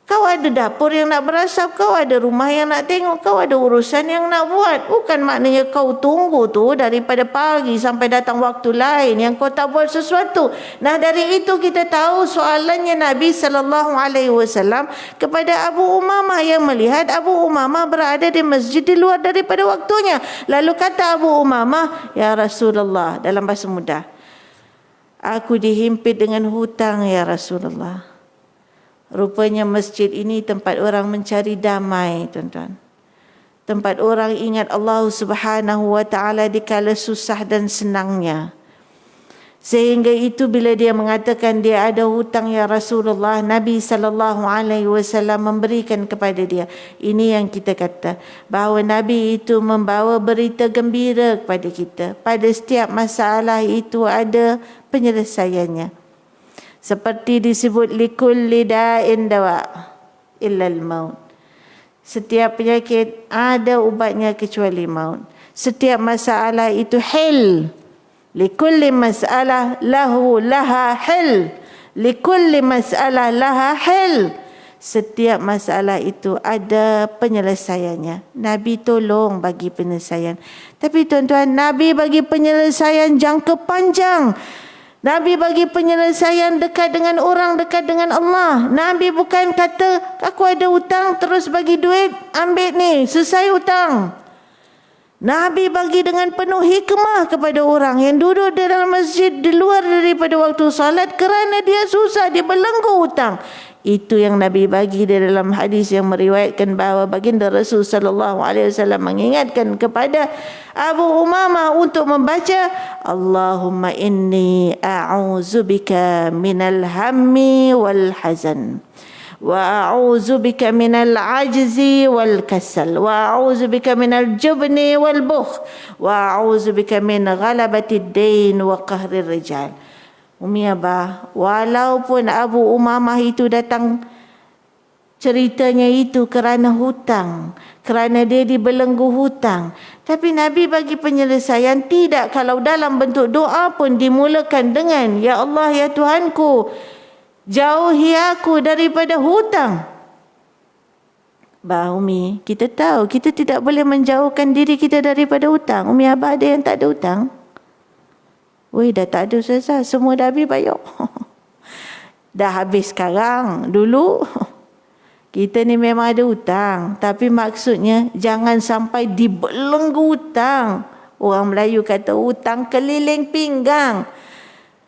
Kau ada dapur yang nak berasap, kau ada rumah yang nak tengok, kau ada urusan yang nak buat. Bukan maknanya kau tunggu tu daripada pagi sampai datang waktu lain yang kau tak buat sesuatu. Nah dari itu kita tahu soalannya Nabi SAW kepada Abu Umamah yang melihat Abu Umamah berada di masjid di luar daripada waktunya. Lalu kata Abu Umamah, ya Rasulullah, dalam bahasa mudah, aku dihimpit dengan hutang ya Rasulullah. Rupanya masjid ini tempat orang mencari damai, tuan-tuan. Tempat orang ingat Allah Subhanahu wa taala di kala susah dan senangnya. Sehingga itu bila dia mengatakan dia ada hutang ya Rasulullah, Nabi SAW memberikan kepada dia. Ini yang kita kata, bahawa Nabi itu membawa berita gembira kepada kita. Pada setiap masalah itu ada penyelesaiannya. Seperti disebut likulli da'in dawa illal maut. Setiap penyakit ada ubatnya kecuali maut. Setiap masalah itu hil. Likulli mas'alah laha hil. Likulli mas'alah laha hil. Setiap masalah itu ada penyelesaiannya. Nabi tolong bagi penyelesaian. Tapi tuan-tuan, Nabi bagi penyelesaian jangka panjang. Nabi bagi penyelesaian dekat dengan orang, dekat dengan Allah. Nabi bukan kata, aku ada hutang terus bagi duit, ambil ni, selesai hutang. Nabi bagi dengan penuh hikmah kepada orang yang duduk di dalam masjid di luar daripada waktu salat kerana dia susah, dia belenggu hutang. Itu yang Nabi bagi di dalam hadis yang meriwayatkan bahawa baginda Rasul sallallahu alaihi wasallam mengingatkan kepada Abu Umamah untuk membaca Allahumma inni a'udzubika minal hammi wal hazan wa a'udzubika minal ajzi wal kasal wa a'udzubika minal jubni wal bukh wa a'udzubika min ghalabatid dain wa qahrir rijal. Umi Abah, walaupun Abu Umamah itu datang ceritanya itu kerana hutang, kerana dia dibelenggu hutang, tapi Nabi bagi penyelesaian tidak kalau dalam bentuk doa pun dimulakan dengan ya Allah ya Tuhanku, jauhi aku daripada hutang. Bah Umi, kita tahu kita tidak boleh menjauhkan diri kita daripada hutang. Umi Abah ada yang tak ada hutang? Weh, dah tak ada Ustazah, semua dah habis bayar. Dah habis sekarang. Dulu kita ni memang ada hutang, tapi maksudnya jangan sampai dibelenggu hutang. Orang Melayu kata hutang keliling pinggang.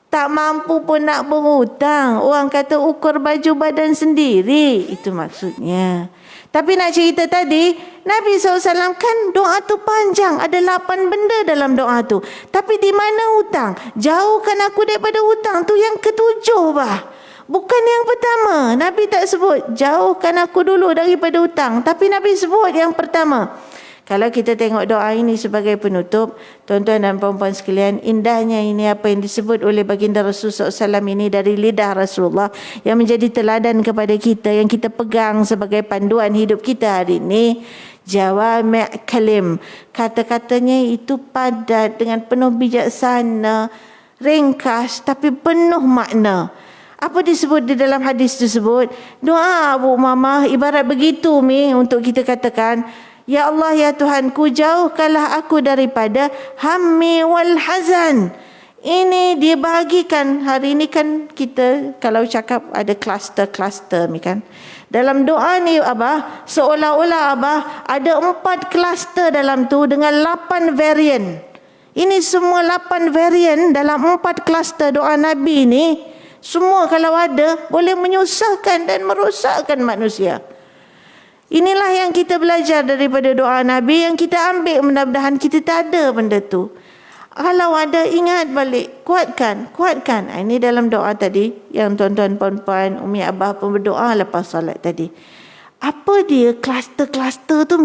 Tak mampu pun nak berhutang. Orang kata ukur baju badan sendiri. Itu maksudnya. Tapi nak cerita tadi, Nabi SAW kan doa tu panjang. Ada 8 benda dalam doa tu. Tapi di mana hutang? Jauhkan aku daripada hutang tu yang ketujuh bah. Bukan yang pertama. Nabi tak sebut jauhkan aku dulu daripada hutang, tapi Nabi sebut yang pertama. Kalau kita tengok doa ini sebagai penutup, tuan-tuan dan puan-puan sekalian, indahnya ini apa yang disebut oleh baginda Rasulullah SAW ini dari lidah Rasulullah yang menjadi teladan kepada kita, yang kita pegang sebagai panduan hidup kita hari ini. Jawami' kalim, kata-katanya itu padat dengan penuh bijaksana, ringkas tapi penuh makna. Apa disebut di dalam hadis tersebut? Doa Abu Umamah ibarat begitu untuk kita katakan, ya Allah ya Tuhanku, jauhkanlah aku daripada hammi wal hazan. Ini dibahagikan. Hari ini kan kita kalau cakap ada kluster-kluster ni kan. Dalam doa ni Abah, seolah-olah Abah ada 4 kluster dalam tu dengan 8 varian. Ini semua 8 varian dalam 4 kluster doa Nabi ni. Semua kalau ada boleh menyusahkan dan merosakkan manusia. Inilah yang kita belajar daripada doa Nabi, yang kita ambil, mudah-mudahan kita tak ada benda tu. Kalau ada, ingat balik, kuatkan. Ini dalam doa tadi yang tuan-tuan puan-puan Umi Abah pun berdoa lepas solat tadi. Apa dia kluster-kluster tu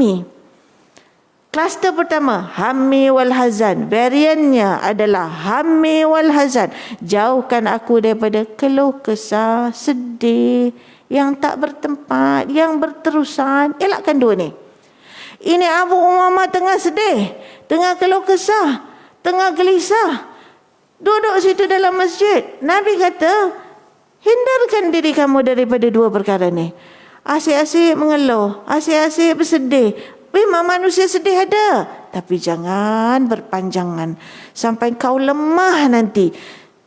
Kluster pertama, hammi wal hazan. Variannya adalah hammi wal hazan. Jauhkan aku daripada keluh kesah, sedih yang tak bertempat, yang berterusan. Elakkan dua ni. Ini Abu Umamah tengah sedih, tengah keluh kesah, tengah gelisah, duduk situ dalam masjid. Nabi kata, hindarkan diri kamu daripada dua perkara ni. Asyik-asyik mengeluh, asyik-asyik bersedih. Memang manusia sedih ada, tapi jangan berpanjangan sampai kau lemah nanti.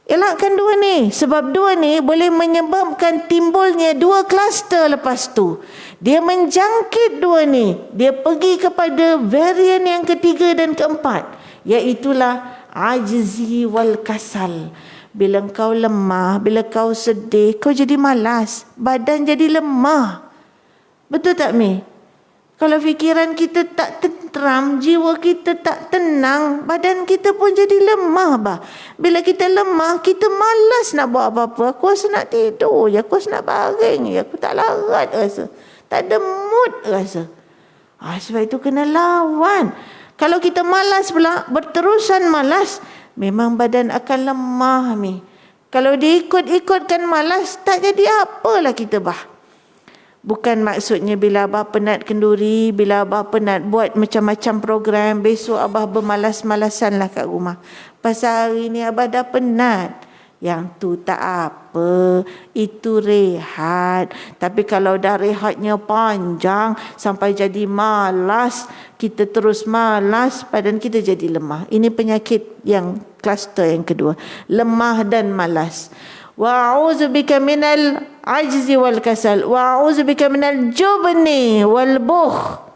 Elakkan dua ni, sebab dua ni boleh menyebabkan timbulnya dua kluster lepas tu. Dia menjangkit dua ni, dia pergi kepada varian yang ketiga dan keempat, iaitulah ajzi wal kasal. Bila kau lemah, bila kau sedih, kau jadi malas, badan jadi lemah. Betul tak Mi? Kalau fikiran kita tak tenteram, jiwa kita tak tenang, badan kita pun jadi lemah bah. Bila kita lemah, kita malas nak buat apa-apa. Aku rasa nak tidur je, aku rasa nak baring je, aku tak larat rasa. Tak ada mood rasa. Sebab itu kena lawan. Kalau kita malas pula, berterusan malas, memang badan akan lemah Mi. Kalau diikut-ikutkan malas, tak jadi apalah kita bah. Bukan maksudnya bila Abah penat kenduri, bila Abah penat buat macam-macam program, besok Abah bermalas-malasanlah kat rumah. Pasal hari ni Abah dah penat. Yang tu tak apa, itu rehat. Tapi kalau dah rehatnya panjang sampai jadi malas, kita terus malas, badan kita jadi lemah. Ini penyakit yang kluster yang kedua, lemah dan malas. Wa a'udzubika minal ajzi wal kasal wa a'udzubika minal jubni wal bukh.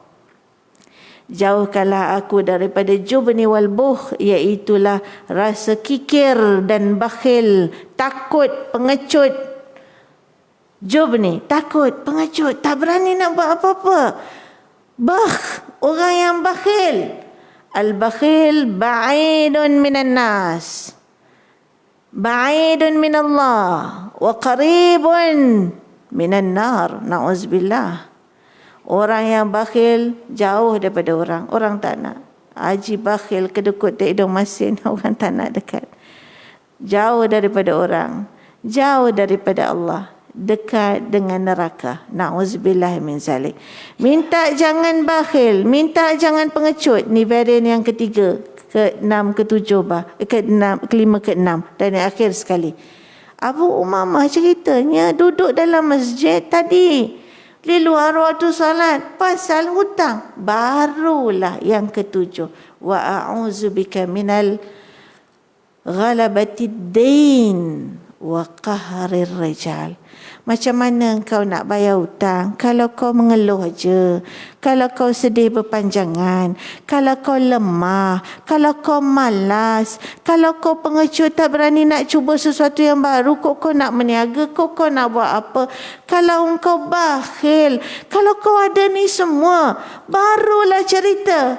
Jauhkanlah aku daripada jubni wal bukh, iaitulah rasa kikir dan bakhil, takut, pengecut. Jubni, takut, pengecut, tak berani nak buat apa-apa. Bakh, orang yang bakhil. Al-bakhil ba'idun minan nas, ba'idun minallah wa qaribun minan nar. Na'udzubillah. Orang yang bakhil jauh daripada orang. Orang tak nak. Haji bakhil kedekut tak hidung masin, orang tak nak dekat. Jauh daripada orang, jauh daripada Allah, dekat dengan neraka. Na'udzubillah min zalik. Minta jangan bakhil, minta jangan pengecut. Ni varian yang ketiga, ke-6, ke-7 ke-6, ke-5, ke-6 dan yang akhir sekali. Abu Umamah ceritanya duduk dalam masjid tadi, di luar waktu salat, pasal hutang. Barulah yang ke-7, wa a'udzubika minal ghalabatid dain wa qahrir rijal. Macam mana kau nak bayar hutang kalau kau mengeluh aja, kalau kau sedih berpanjangan, kalau kau lemah, kalau kau malas, kalau kau pengecut tak berani nak cuba sesuatu yang baru, kau nak meniaga, kau nak buat apa, kalau kau bakhil, kalau kau ada ni semua, barulah cerita.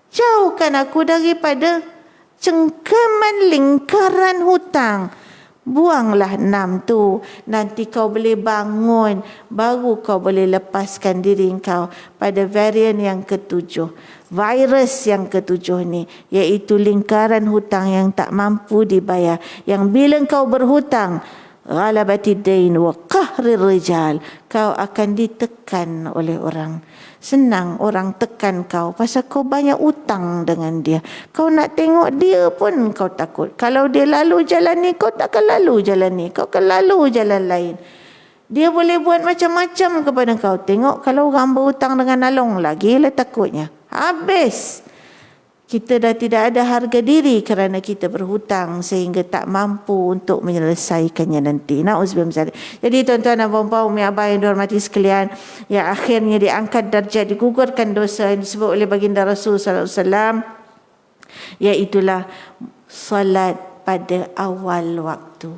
Jauhkan aku daripada cengkaman lingkaran hutang. Buanglah 6 tu. Nanti kau boleh bangun. Baru kau boleh lepaskan diri kau pada varian yang ke-7. Virus yang ke-7 ni. Iaitu lingkaran hutang yang tak mampu dibayar. Yang bila kau berhutang, ghalabatid dain wa qahrir rijal. Kau akan ditekan oleh orang. Senang orang tekan kau pasal kau banyak utang dengan dia. Kau nak tengok dia pun kau takut. Kalau dia lalu jalan ni, kau takkan lalu jalan ni. Kau akan lalu jalan lain. Dia boleh buat macam-macam kepada kau. Tengok kalau orang berhutang dengan Along lagi lah takutnya. Habis. Kita dah tidak ada harga diri kerana kita berhutang sehingga tak mampu untuk menyelesaikannya nanti. Na'udzubillah. Jadi tuan-tuan dan puan-puan, umi abah yang dihormati sekalian, yang akhirnya diangkat darjat, digugurkan dosa yang disebut oleh baginda Rasul sallallahu alaihi wasallam, iaitulah solat pada awal waktu.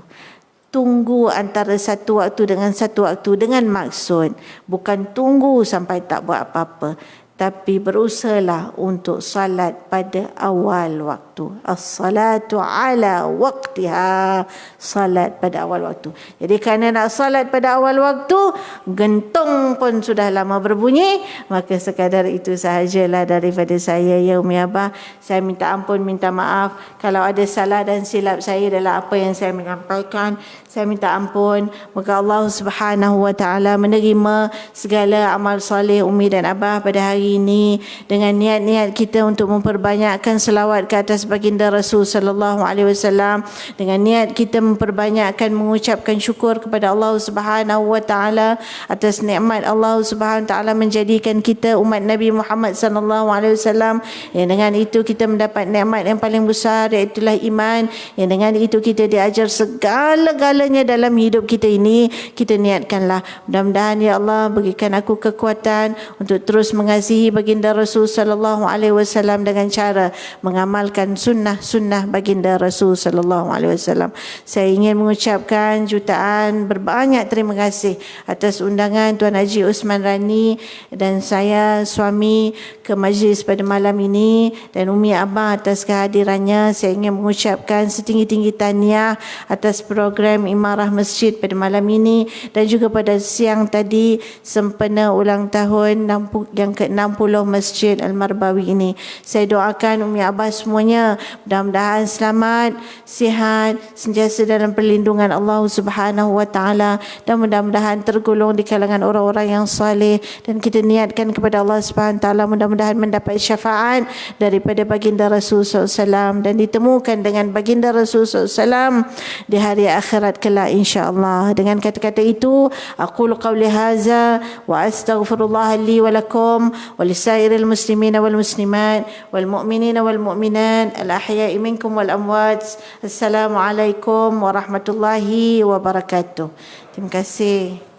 Tunggu antara satu waktu dengan satu waktu dengan maksud bukan tunggu sampai tak buat apa-apa, tapi berusahalah untuk salat pada awal waktu. As-salatu ala waqtiha. Salat pada awal waktu. Jadi kerana nak salat pada awal waktu, gentong pun sudah lama berbunyi, maka sekadar itu sahajalah daripada saya, ya umi abah. Saya minta ampun, minta maaf kalau ada salah dan silap saya dalam apa yang saya menyampaikan. Saya minta ampun. Moga Allah Subhanahu wa taala menerima segala amal soleh umi dan abah pada hari ini dengan niat-niat kita untuk memperbanyakkan selawat ke atas baginda Rasul sallallahu alaihi wasallam, dengan niat kita memperbanyakkan mengucapkan syukur kepada Allah Subhanahu wa taala atas nikmat Allah Subhanahu wa taala menjadikan kita umat Nabi Muhammad sallallahu alaihi wasallam, yang dengan itu kita mendapat nikmat yang paling besar, iaitu iman, yang dengan itu kita diajar segala-galanya dalam hidup kita ini. Kita niatkanlah, mudah-mudahan ya Allah berikan aku kekuatan untuk terus mengasihi baginda Rasul sallallahu alaihi wasallam dengan cara mengamalkan sunnah-sunnah baginda Rasul sallallahu alaihi wasallam. Saya ingin mengucapkan jutaan berbanyak terima kasih atas undangan Tuan Haji Osman Rani dan saya suami ke majlis pada malam ini, dan umi abah atas kehadirannya. Saya ingin mengucapkan setinggi-tinggi tahniah atas program Imarah Masjid pada malam ini, dan juga pada siang tadi sempena ulang tahun yang ke-60 Masjid Al-Marbawi ini. Saya doakan umi abah semuanya mudah-mudahan selamat, sihat, sentiasa dalam perlindungan Allah Subhanahu wa taala, dan mudah-mudahan tergolong di kalangan orang-orang yang saleh, dan kita niatkan kepada Allah Subhanahu wa taala mudah-mudahan mendapat syafaat daripada baginda Rasul sallallahu alaihi wasallam dan ditemukan dengan baginda Rasul sallallahu alaihi wasallam di hari akhirat kelak insya-Allah. Dengan kata-kata itu aqulu qawli hadza wa astaghfirullah li wa lakum wa lisairil muslimina wal muslimat wal mu'minina wal mu'minat al ahya'i minkum wal amwat. Assalamualaikum warahmatullahi wabarakatuh. Terima kasih.